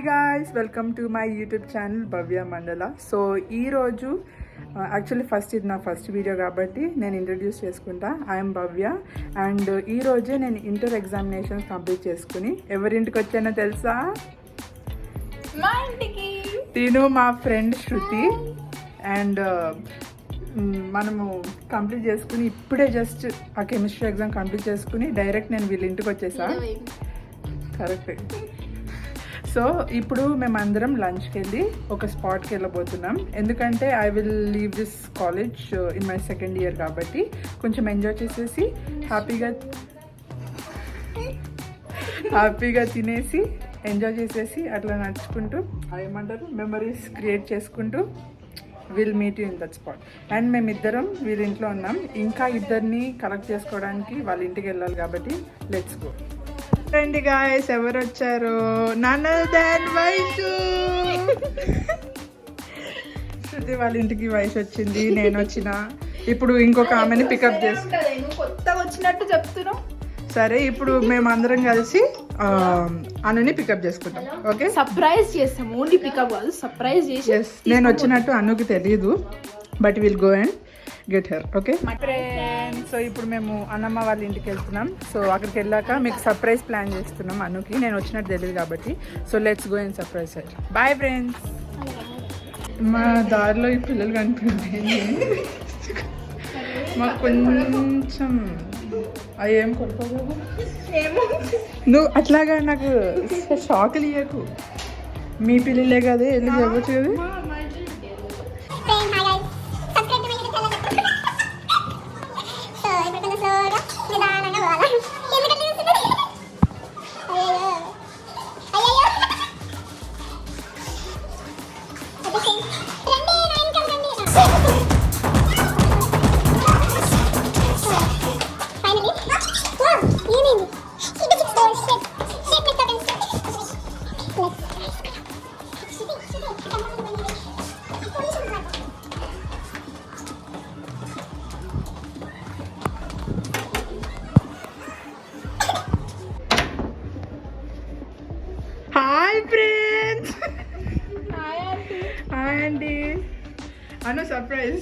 guys, welcome to my YouTube channel Bhavya Mandala. So ee roju actually first ఇది నా first video కాబట్టి నేను introduce చేసుకుంటా. I'm Bhavya and ఈ రోజే నేను ఇంటర్ ఎగ్జామినేషన్స్ కంప్లీట్ చేసుకుని ఎవరింటికి వచ్చానో తెలుసా? మా ఇంటికి. తిను మా ఫ్రెండ్ శృతి అండ్ మనము కంప్లీట్ చేసుకుని ఇప్పుడే జస్ట్ ఆ కెమిస్ట్రీ ఎగ్జామ్ కంప్లీట్ చేసుకుని డైరెక్ట్ నేను వీళ్ళ ఇంటికి వచ్చేసా. కరెక్ట్. సో ఇప్పుడు మేమందరం లంచ్కి వెళ్ళి ఒక స్పాట్కి వెళ్ళబోతున్నాం. ఎందుకంటే I will leave this college in my second year కాబట్టి కొంచెం ఎంజాయ్ చేసేసి హ్యాపీగా తినేసి ఎంజాయ్ చేసేసి అట్లా నడుచుకుంటూ ఏమంటారు మెమరీస్ క్రియేట్ చేసుకుంటూ will meet you in that spot. And మేమిద్దరం వీళ్ళ ఇంట్లో ఉన్నాం. ఇంకా ఇద్దరిని కలెక్ట్ చేసుకోవడానికి వాళ్ళ ఇంటికి వెళ్ళాలి కాబట్టి లెట్స్ గో. రండి గాయస్, ఎవరు వచ్చారు? నన్ దెన్ వైషు. శృతి వాళ్ళ ఇంటికి వయసు వచ్చింది, నేను వచ్చిన. ఇప్పుడు ఇంకొక ఆమెని పికప్ చేస్తాను. కొత్తగా వచ్చినట్టు చెప్తున్నావు. సరే, ఇప్పుడు మేమందరం కలిసి అనుని పికప్ చేసుకుంటాం. ఓకే, సర్ప్రైజ్ చేస్తాం. ఓన్లీ పికప్ కాదు, సర్ప్రైజ్ చేసి. నేను వచ్చినట్టు అనుకి తెలియదు, but will go and get her. Okay friends, so ఇప్పుడు మేము అన్నమ్మ వాళ్ళ ఇంటికి వెళ్తున్నాం. సో అక్కడికి వెళ్ళాక మీకు సర్ప్రైజ్ ప్లాన్ చేస్తున్నాం. అనుకి నేను వచ్చినట్టు తెలియదు కాబట్టి. So let's go and surprise her. Bye friends. మా దారిలో ఈ పిల్లలు కనిపించింది మాకు కొంచెం అవి ఏం కొడుకోలేదు. నువ్వు అట్లాగా నాకు షాకులు ఇవ్వకు. మీ పిల్లలే కదా, వెళ్ళి చెప్పచ్చు కదా. Hi friends. హాయ్ అండి. అను సర్ప్రైజ్.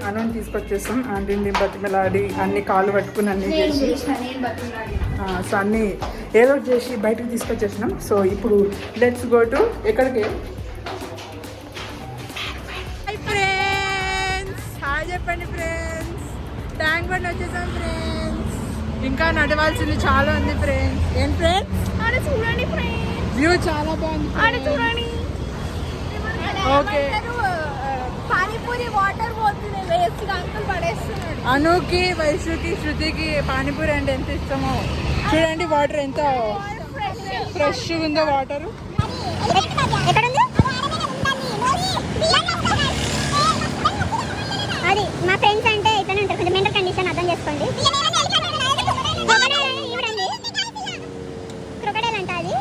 అనుని తీసుకొచ్చేస్తాం. ఆంటీని బతిమలాడి అన్ని కాళ్ళు పట్టుకుని అన్ని చేసి సో అన్నీ ఏదో చేసి బయటకు తీసుకొచ్చేసినాం. సో ఇప్పుడు లెట్స్ గో టు ఎక్కడికి. Hi friends. హాయ్ చెప్పండి ఫ్రెండ్స్. ట్యాంక్ బండ్ వచ్చేసాం ఫ్రెండ్స్. ఇంకా నడవాల్సింది చాలా ఉంది ఫ్రెండ్స్. ఏం ఫ్రెండ్స్? చూడండి ఫ్రెండ్స్, వ్యూ చాలా బాగుంది. చూడండి. ఓకే, పానీపూరి వాటర్ పోతుంది, వేస్ట్ అంకుల్ పడేస్తున్నాడు. అనుకి, వైషుకి, శృతికి పానీపూరి అంటే ఎంత ఇష్టమో చూడండి. వాటర్ ఎంత ఫ్రెష్ ఉందో వాటర్. అది మా ఫ్రెండ్స్ అంటే ఇట్లనే ఉంటారు, కొంచెం మెంటల్ కండిషన్ అర్థం చేసుకోండి. క్రొకడైల్ అంట అది.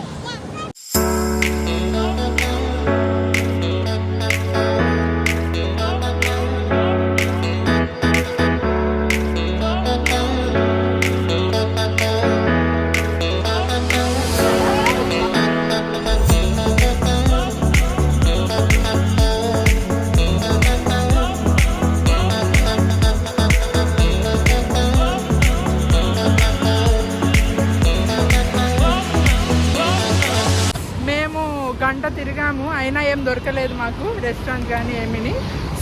గంట తిరిగాము, అయినా ఏం దొరకలేదు మాకు రెస్టారెంట్ కానీ ఏమిని.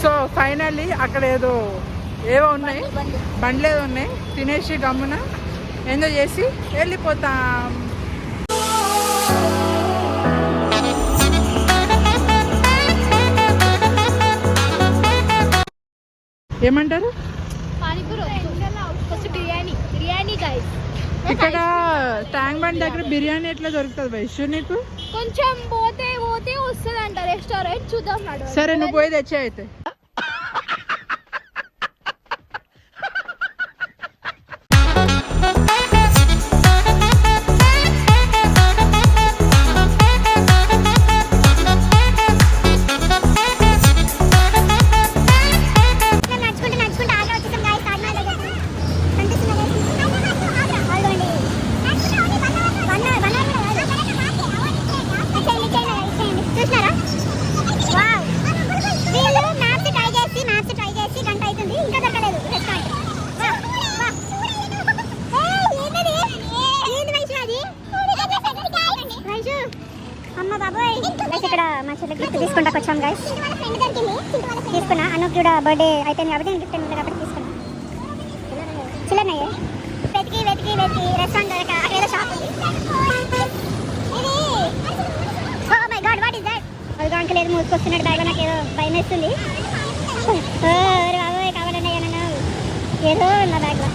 సో ఫైనల్లీ అక్కడ ఏవో ఉన్నాయి, బండ్లేదో ఉన్నాయి. తినేసి గమ్మున ఎంజాయ్ చేసి వెళ్ళిపోతాం. ఏమంటారు? ఇక్కడ ట్యాంక్ బండ్ దగ్గర బిర్యానీ ఎట్లా దొరుకుతుంది వైషు నీకు? కొంచెం పోతే వస్తుంది అంట రెస్టారెంట్, చూద్దాం. సరే, నువ్వు పోయి తెచ్చే అయితే. అమ్మ బాబోయ్ గైస్ ఇక్కడ మా చెల్లి గిఫ్ట్ తీసుకుంటా వచ్చాం గైస్. తీసుకున్నా అన్నకు కూడా బర్త్డే అయిపోయింది కాబట్టి నేను గిఫ్ట్ ఉంది కాబట్టి తీసుకున్నా. చిల్లరనయ్యే వెతికి వెతికి వెతికి రెస్టారెంట్ దొరక అక్కడ షాప్ ఉంది. Oh my god what is that? అది అంకుల్ ఏదో మూసుకొస్తున్నాడు బ్యాగ్లో. నాకు ఏదో భయం వేస్తుంది. బాబోయ్ కావాలండి అయ్యా ఏదో నా బ్యాగ్లో.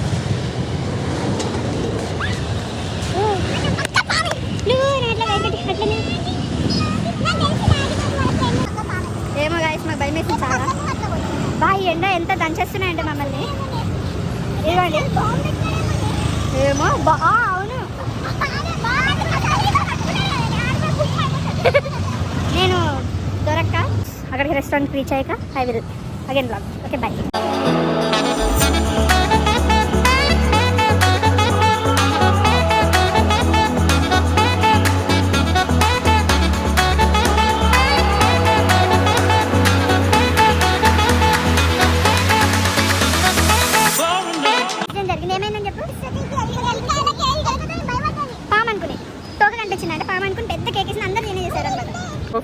ఏమో గాయస్ మాకు భయం వేసింది చాలా. బాగా ఎండ ఎంత దంచేస్తున్నాయంటే మమ్మల్ని. ఇవ్వండి ఏమో అవును నేను దొరక్క అక్కడికి రెస్టారెంట్కి రీచ్ అయ్యాక I will again blog. Okay bye.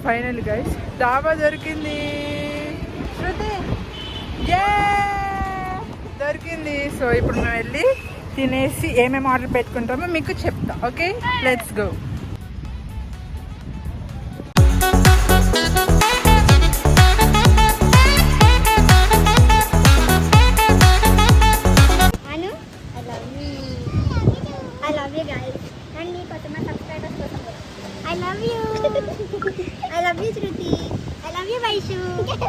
Final guys dhaba దొరికింది. శృతి దొరికింది. సో ఇప్పుడు మేము వెళ్ళి తినేసి ఏమేమి ఆర్డర్ పెట్టుకుంటామో మీకు చెప్తా. Okay let's go. I love you Shruti. I love you Vaishu.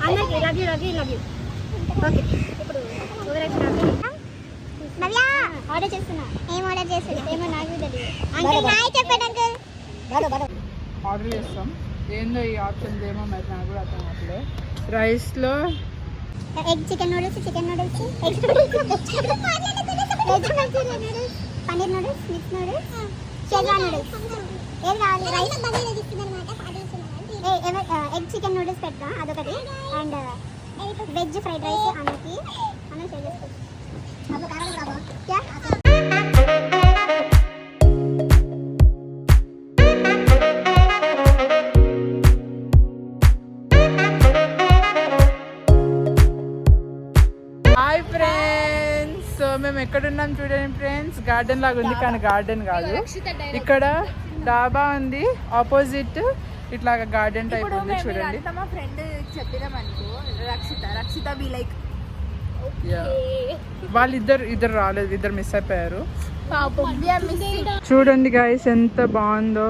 అందరికి love you. ఓకే ఇప్పుడు నవ్య ఆర్డర్ చేస్తున్నా. ఏం ఆర్డర్ చేస్తున్నా ఏమో నాకు తెలియదు. అంకుల్ హాయ్ చెప్పండి అంకుల్. ఆర్డర్ చేస్తాం. ఏందో ఈ ఆప్షన్స్ ఏమో మరి నాకు కూడా అర్థం అవ్వట్లేదు. రైస్లో egg chicken noodles egg noodles paneer noodles mix noodles schezwan noodles ఏది కావాలి? రైస్ ఎగ్ చికెన్ నూడిల్స్ పెడతా అదొకటి. అండ్ వెజ్ ఫ్రైడ్ రైస్ అన్నకి అన్న షేర్ చేసుకోవచ్చు. Hi friends. సో మేము ఎక్కడున్నాం చూడండి ఫ్రెండ్స్. గార్డెన్ లాగా ఉంది కానీ గార్డెన్ కాదు. ఇక్కడ డాబా ఉంది ఆపోజిట్. ఇట్లాగా గార్డెన్ టైప్ ఉంది చూడండి. మా ఫ్రెండ్ చెప్పినాం అనుకో రక్షిత బి లైక్ వాళ్ళు ఇద్దరు రాలేదు. ఇద్దరు మిస్ అయిపోయారు. చూడండి గైస్ ఎంత బాగుందో.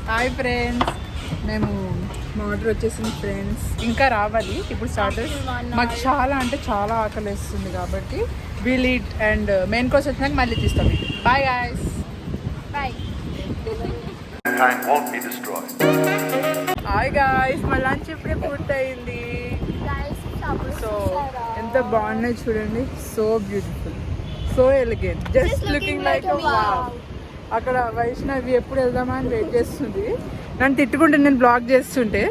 Hi friends. మేము మా ఆర్డర్ వచ్చేసింది ఫ్రెండ్స్. ఇంకా రావాలి ఇప్పుడు స్టార్టర్స్. మాకు చాలా అంటే చాలా ఆకలి వేస్తుంది కాబట్టి will eat and main course వచ్చినాక మళ్ళీ తీస్తాం. Bye guys. Bye. Hi guys. మా లంచ్ ఇప్పుడే పూర్తయింది. సో ఎంత బాగున్నాయి చూడండి. So beautiful, so elegant, just looking like wow. అక్కడ వైష్ణవి ఎప్పుడు వెళ్దామా అని వెయిట్ చేస్తుంది. నన్ను తిట్టుకుంటే నేను బ్లాగ్ చేస్తుంటే.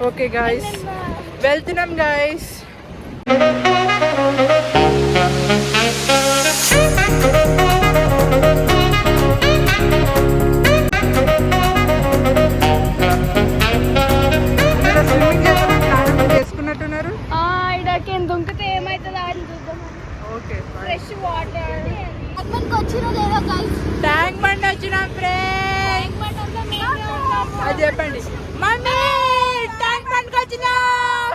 ఓకే గాయస్ వెళ్తున్నాం గాయస్. చేసుకున్నట్టున్నారు. దుంకితే ఏమైతుందా అని చూద్దాం. ఓకే ఫ్రెష్ వాటర్ వచ్చినా లేదా గైస్? ట్యాంక్ బండ్ వచ్చినాం ఫ్రెండ్స్. అది చెప్పండి మమ్మీ. ట్యాంక్ బండ్కి వచ్చినాం.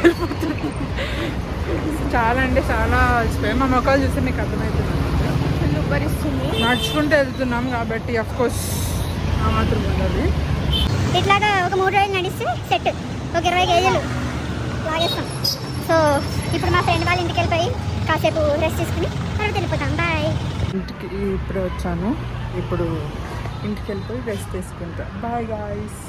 వెళ్ళిపోతుంది. చాలా అంటే చాలా అలసిపోయాం. మా మొక్కలు చూస్తే మీకు అర్థమవుతుంది. ఉబ్బరిస్తుంది. నడుచుకుంటూ వెళ్తున్నాం కాబట్టి అఫ్ కోర్స్ ఆ మాత్రం ఉండాలి. ఇట్లాగా ఒక 3 రోజులు నడిస్తే సెట్, ఒక 20 కేజీలు లాగేస్తాం. సో ఇప్పుడు మా ఫ్రెండ్ వాళ్ళ ఇంటికి వెళ్ళిపోయి కాసేపు రెస్ట్ తీసుకుని తర్వాత వెళ్ళిపోతాం. బాయ్. ఇంటికి ఇప్పుడే వచ్చాను. ఇప్పుడు ఇంటికి వెళ్ళిపోయి రెస్ట్ తీసుకుంటా. Bye guys.